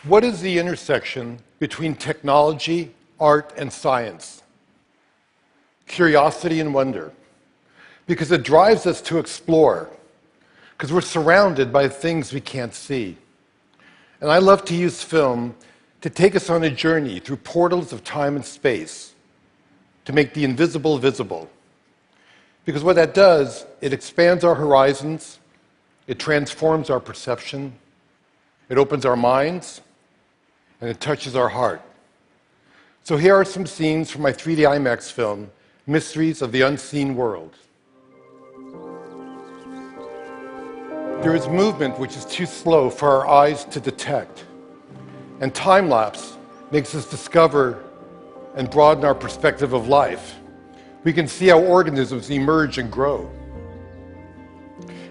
What is the intersection between technology, art, and science? Curiosity and wonder. Because it drives us to explore. Because we're surrounded by things we can't see. And I love to use film to take us on a journey through portals of time and space, to make the invisible visible. Because what that does, it expands our horizons, it transforms our perception, it opens our minds, and it touches our heart. So here are some scenes from my 3D IMAX film, Mysteries of the Unseen World. There is movement which is too slow for our eyes to detect. And time-lapse makes us discover and broaden our perspective of life. We can see how organisms emerge and grow.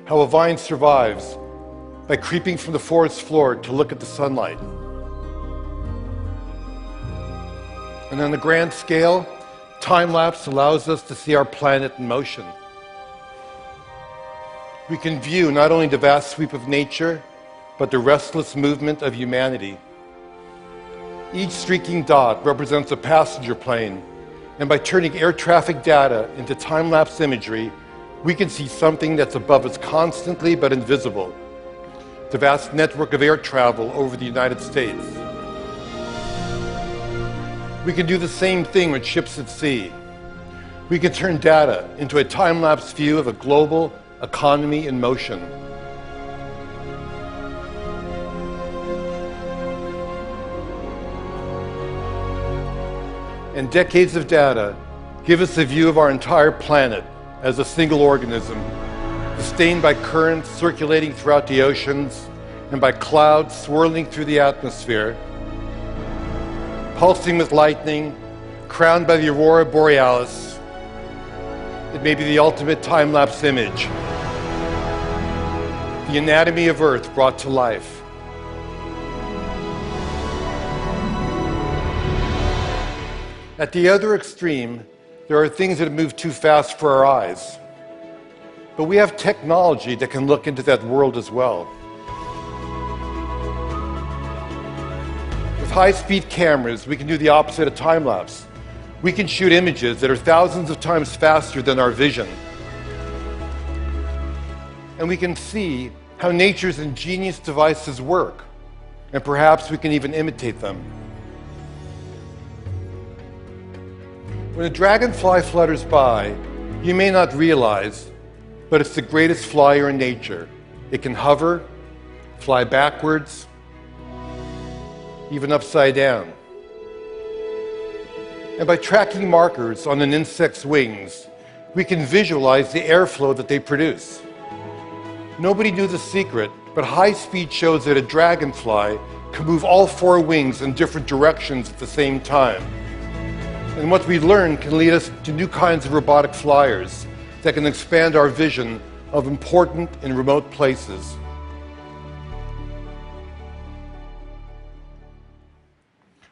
How a vine survives by creeping from the forest floor to look at the sunlight. And on the grand scale, time-lapse allows us to see our planet in motion. We can view not only the vast sweep of nature, but the restless movement of humanity. Each streaking dot represents a passenger plane, and by turning air traffic data into time-lapse imagery, we can see something that's above us constantly but invisible. The vast network of air travel over the United States. We can do the same thing with ships at sea. We can turn data into a time-lapse view of a global economy in motion. And decades of data give us a view of our entire planet as a single organism, sustained by currents circulating throughout the oceans and by clouds swirling through the atmosphere, pulsing with lightning, crowned by the aurora borealis. It may be the ultimate time-lapse image, the anatomy of Earth brought to life. At the other extreme, there are things that move too fast for our eyes. But we have technology that can look into that world as well. With high-speed cameras, we can do the opposite of time-lapse. We can shoot images that are thousands of times faster than our vision. And we can see how nature's ingenious devices work. And perhaps we can even imitate them. When a dragonfly flutters by, you may not realize, but it's the greatest flyer in nature. It can hover, fly backwards, even upside down. And by tracking markers on an insect's wings, we can visualize the airflow that they produce. Nobody knew the secret, but high speed shows that a dragonfly can move all four wings in different directions at the same time. And what we learn can lead us to new kinds of robotic flyers that can expand our vision of important and remote places.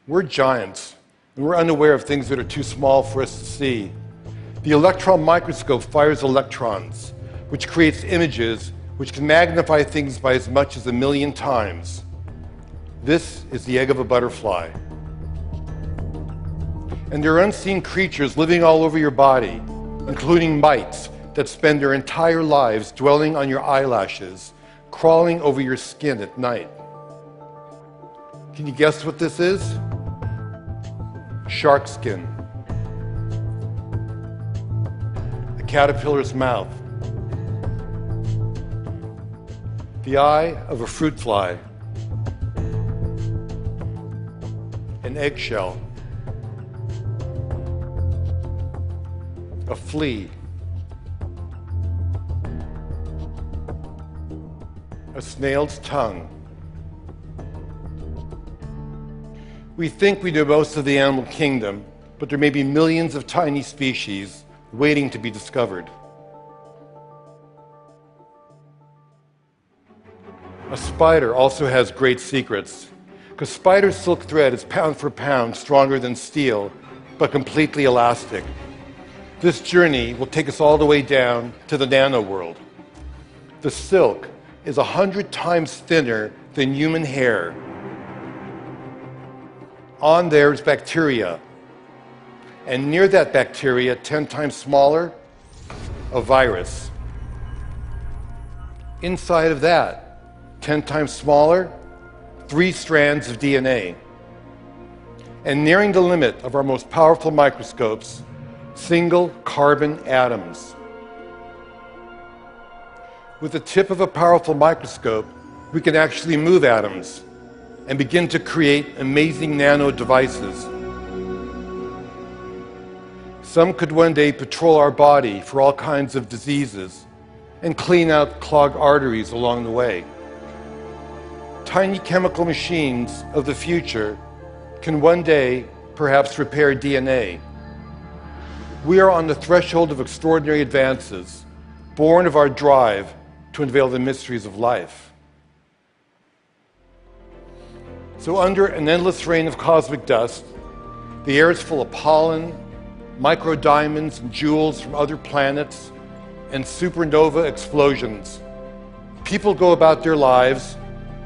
We're giants, and we're unaware of things that are too small for us to see. The electron microscope fires electrons, which creates images which can magnify things by as much as 1,000,000 times. This is the egg of a butterfly. And there are unseen creatures living all over your body, including mites that spend their entire lives dwelling on your eyelashes, crawling over your skin at night. Can you guess what this is? Shark skin. A caterpillar's mouth. The eye of a fruit fly. An eggshell. A flea. A snail's tongue. We think we know most of the animal kingdom, but there may be millions of tiny species waiting to be discovered. A spider also has great secrets, because spider silk thread is pound for pound stronger than steel, but completely elastic. This journey will take us all the way down to the nano world. The silk is 100 times thinner than human hair, On there is bacteria. And near that bacteria, 10 times smaller, a virus. Inside of that, 10 times smaller, 3 strands of DNA. And nearing the limit of our most powerful microscopes, single carbon atoms. With the tip of a powerful microscope, we can actually move atoms and begin to create amazing nano devices. Some could one day patrol our body for all kinds of diseases and clean out clogged arteries along the way. Tiny chemical machines of the future can one day perhaps repair DNA. We are on the threshold of extraordinary advances, born of our drive to unveil the mysteries of life. So under an endless rain of cosmic dust, the air is full of pollen, microdiamonds and jewels from other planets, and supernova explosions. People go about their lives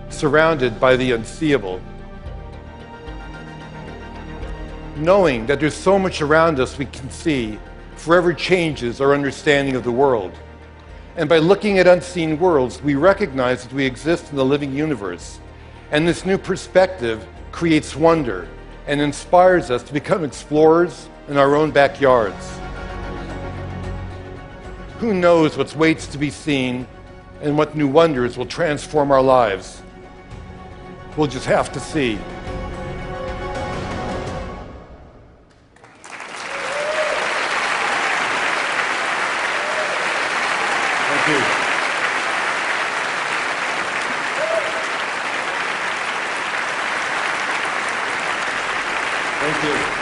surrounded by the unseeable, knowing that there's so much around us we can see forever changes our understanding of the world. And by looking at unseen worlds, we recognize that we exist in the living universe. And this new perspective creates wonder and inspires us to become explorers in our own backyards. Who knows what waits to be seen and what new wonders will transform our lives? We'll just have to see. Thank you. Thank you.